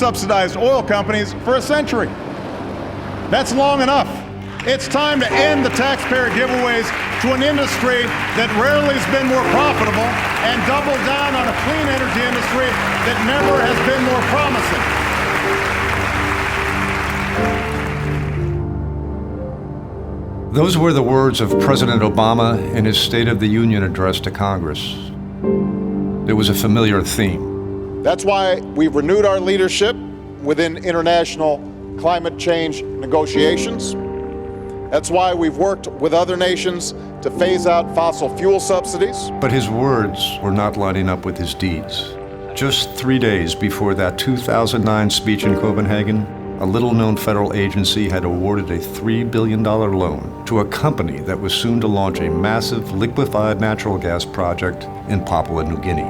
subsidized oil companies for a century. That's long enough. It's time to end the taxpayer giveaways to an industry that rarely has been more profitable and double down on a clean energy industry that never has been more promising. Those were the words of President Obama in his State of the Union address to Congress. It was a familiar theme. That's why we've renewed our leadership within international climate change negotiations. That's why we've worked with other nations to phase out fossil fuel subsidies. But his words were not lining up with his deeds. Just 3 days before that 2009 speech in Copenhagen, a little-known federal agency had awarded a $3 billion loan to a company that was soon to launch a massive liquefied natural gas project in Papua New Guinea.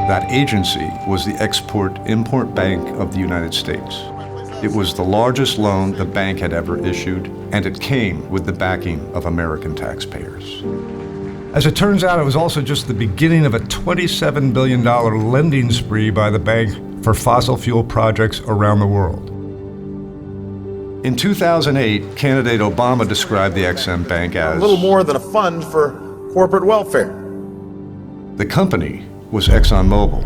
That agency was the Export-Import Bank of the United States. It was the largest loan the bank had ever issued, and it came with the backing of American taxpayers. As it turns out, it was also just the beginning of a $27 billion lending spree by the bank for fossil fuel projects around the world. In 2008, candidate Obama described the Exxon Bank as a little more than a fund for corporate welfare. The company was ExxonMobil,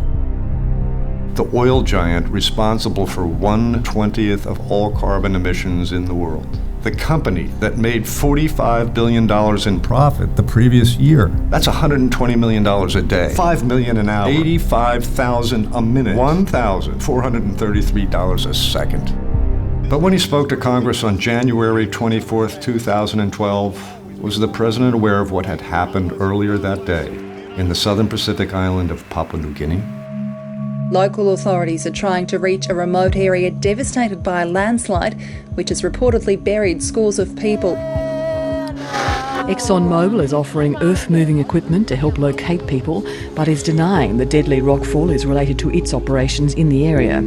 the oil giant responsible for 1/20th of all carbon emissions in the world. The company that made $45 billion in profit the previous year. That's $120 million a day, $5 million an hour, $85,000 a minute, $1,433 a second. But when he spoke to Congress on January 24th, 2012, was the president aware of what had happened earlier that day in the southern Pacific island of Papua New Guinea? Local authorities are trying to reach a remote area devastated by a landslide, which has reportedly buried scores of people. ExxonMobil is offering earth-moving equipment to help locate people, but is denying the deadly rockfall is related to its operations in the area.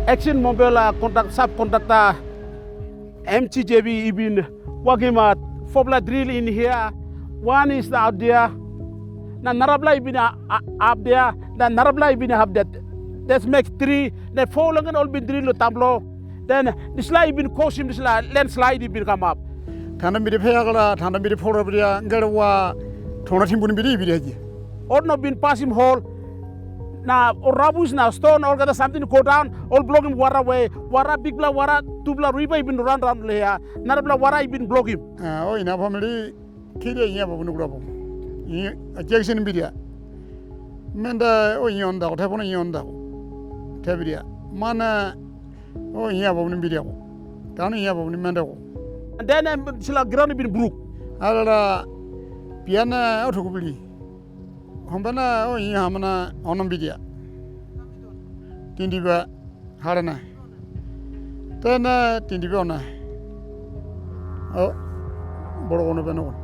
ExxonMobil subcontractor MTJB been working at Fobla drill in here. One is out there. Na Narabla been up there. Na Narabla been up that. Let's make 3. The 4 long and all been drilled tableau. Then the slide been causing this landslide been come up. Tana mi de pegala, tana mi de porabria, ngarawa, tona timbun bidi bidi. Or not been passing hole. Now, or rabus now stone or got something to go down, all blocking water away, water big bla water, two bla river been run around here, not bla water been blocking. Oh, in our family, kid a yam of Nugrabo. A Jackson Bidia. Menda, oh, yonder, whatever yonder. Tavidia. Mana, oh, yam of Nibidia. Down in Yam of Mendo. And then I'm still a ground been brook. Ala Piana autocobly. Hombana, oh, Yamana, Onambidia. Tindiba, Harana. Then Tindibona. Oh, Borona Beno.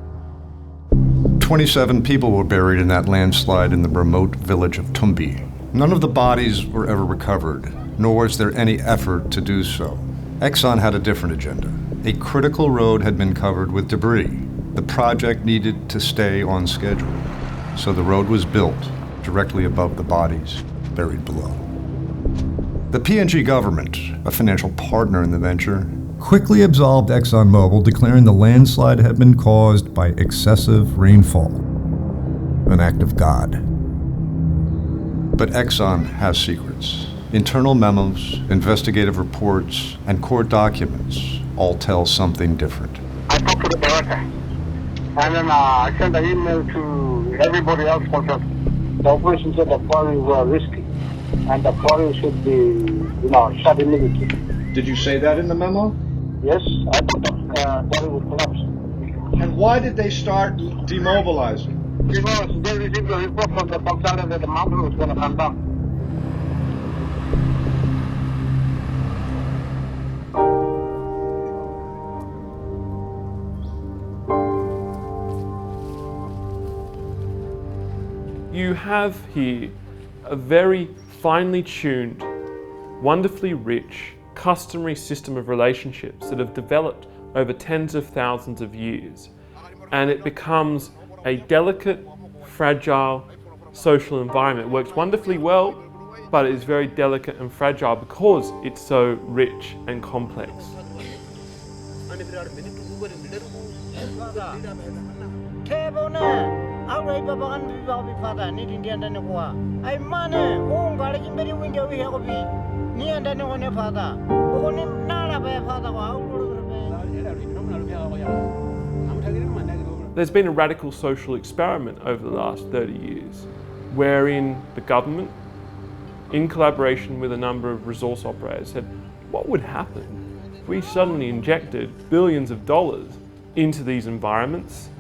27 people were buried in that landslide in the remote village of Tumbi. None of the bodies were ever recovered, nor was there any effort to do so. Exxon had a different agenda. A critical road had been covered with debris. The project needed to stay on schedule. So the road was built directly above the bodies buried below. The PNG government, a financial partner in the venture, quickly absolved ExxonMobil, declaring the landslide had been caused by excessive rainfall, an act of God. But Exxon has secrets. Internal memos, investigative reports, and court documents all tell something different. I talked to the director, and then I sent an email to everybody else because the operation said the quarries were risky, and the quarries should be, shut immediately. Did you say that in the memo? Yes, I thought that it would collapse. And why did they start demobilizing? Because they received a report from the consultant that the mountain was going to come down. You have here a very finely tuned, wonderfully rich, customary system of relationships that have developed over tens of thousands of years, and it becomes a delicate, fragile social environment. It works wonderfully well, but it is very delicate and fragile because it's so rich and complex. There's been a radical social experiment over the last 30 years, wherein the government, in collaboration with a number of resource operators, said, what would happen if we suddenly injected billions of dollars into these environments?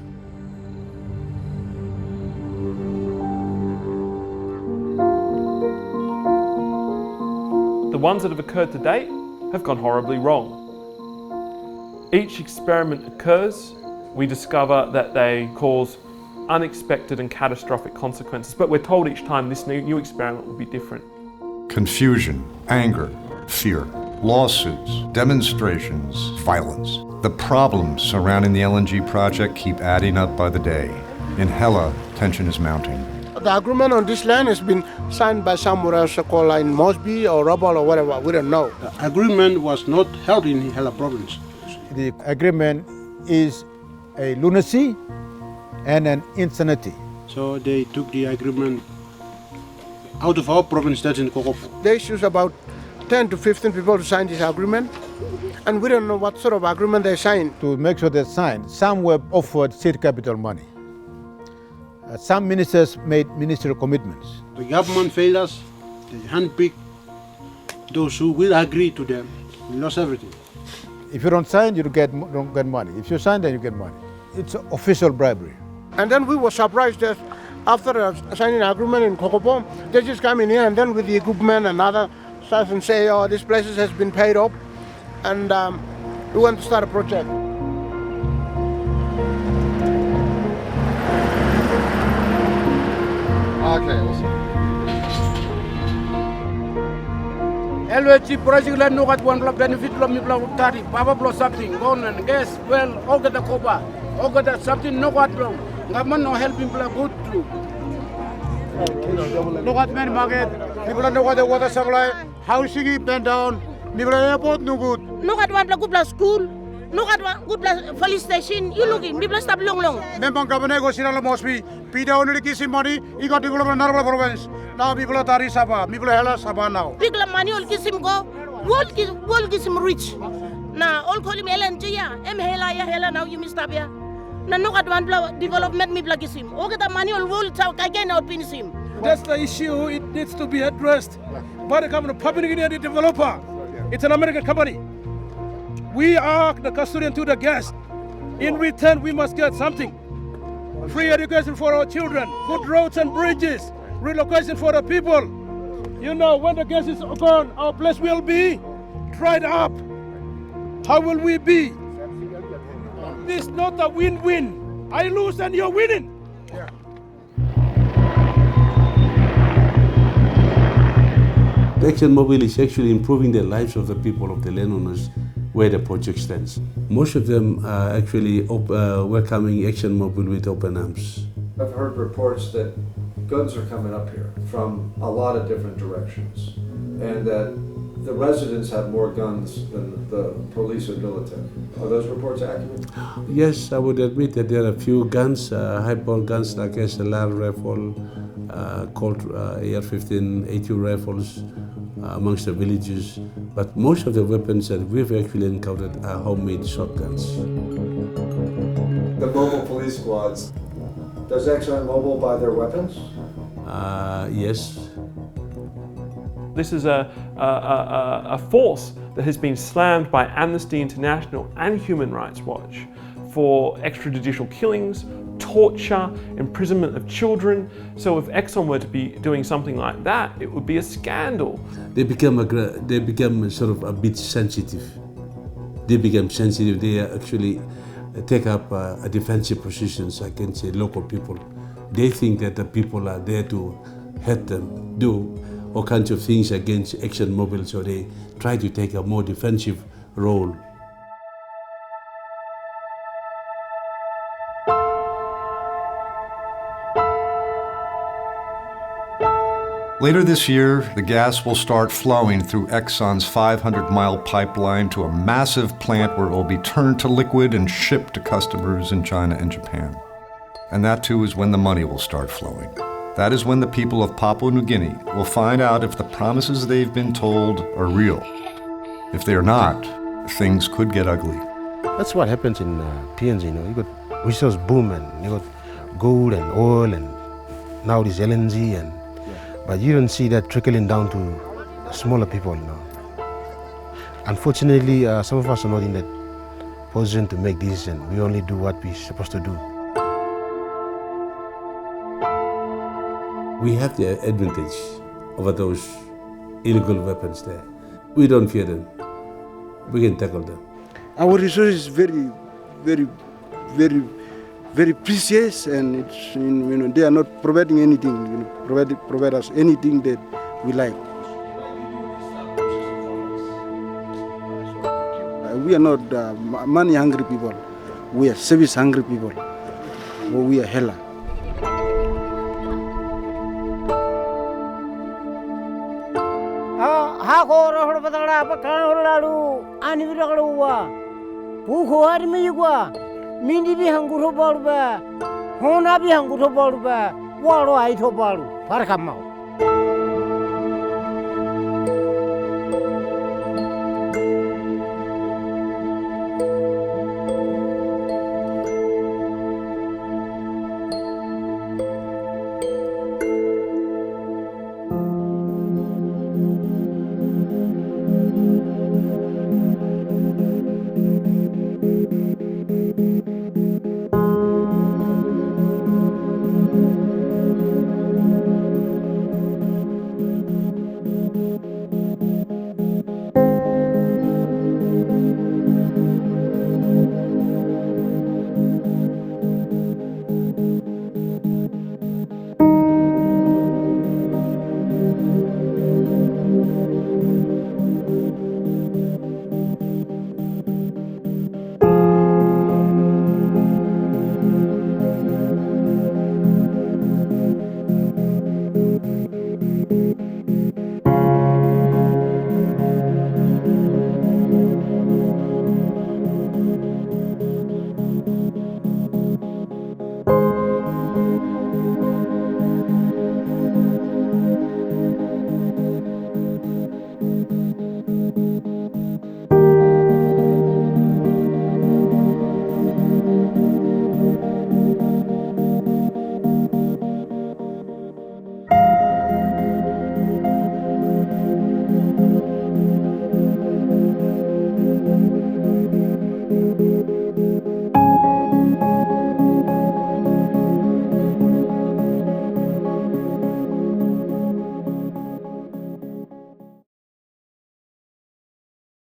The ones that have occurred to date have gone horribly wrong. Each experiment occurs, we discover that they cause unexpected and catastrophic consequences, but we're told each time this new experiment will be different. Confusion, anger, fear, lawsuits, demonstrations, violence. The problems surrounding the LNG project keep adding up by the day. In Hela, tension is mounting. The agreement on this land has been signed by somewhere else called in Mosby or Rabaul or whatever, we don't know. The agreement was not held in Hela province. The agreement is a lunacy and an insanity. So they took the agreement out of our province, that's in Kokopo. They choose about 10 to 15 people to sign this agreement, and we don't know what sort of agreement they signed. To make sure they signed, some were offered seed capital money. Some ministers made ministerial commitments. The government failed us, they handpicked those who will agree to them. We lost everything. If you don't sign, you don't get money. If you sign, then you get money. It's official bribery. And then we were surprised that after signing an agreement in Kokopo, they just come in here and then with the equipment and other stuff and say, oh, this place has been paid up, and we want to start a project. Okay, awesome. LNG project la no got one benefit lo mi bla tari baba blo something gone and guess well all get the coba all get that something no got wrong government no helping bla good too no got many market people no got the water supply housing is bent down people airport no good no got one bla good bla school no got one good bla police station you looking people stop long memang government go sira lo mosby pida only kisi money he got development narrow province now people are tari saba people hela saba now people money all kisim go wall kisim rich na all call him LNG ya em hela now you miss tabia na no got one bla development mi bla kisim okay the money all wall tau again out pin sim. That's the issue, it needs to be addressed by the company, Papua New Guinea, the developer. It's an American company. We are the custodian to the guest. In return, we must get something. Free education for our children, good roads and bridges, relocation for the people. You know, when the gas is gone, our place will be dried up. How will we be? This is not a win-win. I lose and you're winning. ExxonMobil is actually improving the lives of the people, of the landowners, where the project stands. Most of them are actually welcoming ExxonMobil with open arms. I've heard reports that guns are coming up here from a lot of different directions, and that the residents have more guns than the police or military. Are those reports accurate? Yes, I would admit that there are a few guns, high-power guns like SLR rifle, Colt AR-15, AQ rifles amongst the villages, but most of the weapons that we've actually encountered are homemade shotguns. The mobile police squads, does ExxonMobil buy their weapons? Yes. This is a force that has been slammed by Amnesty International and Human Rights Watch for extrajudicial killings, torture, imprisonment of children. So if Exxon were to be doing something like that, it would be a scandal. They become sort of a bit sensitive. They become sensitive. They actually take up defensive positions against local people. They think that the people are there to hurt them, do all kinds of things against ExxonMobil, so they try to take a more defensive role. Later this year, the gas will start flowing through Exxon's 500-mile pipeline to a massive plant where it will be turned to liquid and shipped to customers in China and Japan. And that too is when the money will start flowing. That is when the people of Papua New Guinea will find out if the promises they've been told are real. If they are not, things could get ugly. That's what happens in PNG, you got resource boom and you got gold and oil and now this LNG but you don't see that trickling down to smaller people now. Unfortunately, some of us are not in that position to make decisions. We only do what we're supposed to do. We have the advantage over those illegal weapons there. We don't fear them. We can tackle them. Our resource is very, very, very, very precious, and it's, they are not providing anything, provide us anything that we like. We are not money-hungry people. We are service-hungry people. We are hella. Mindi bi hanguro balba, hona bi hanguro balba, waro aito balu, parkamau.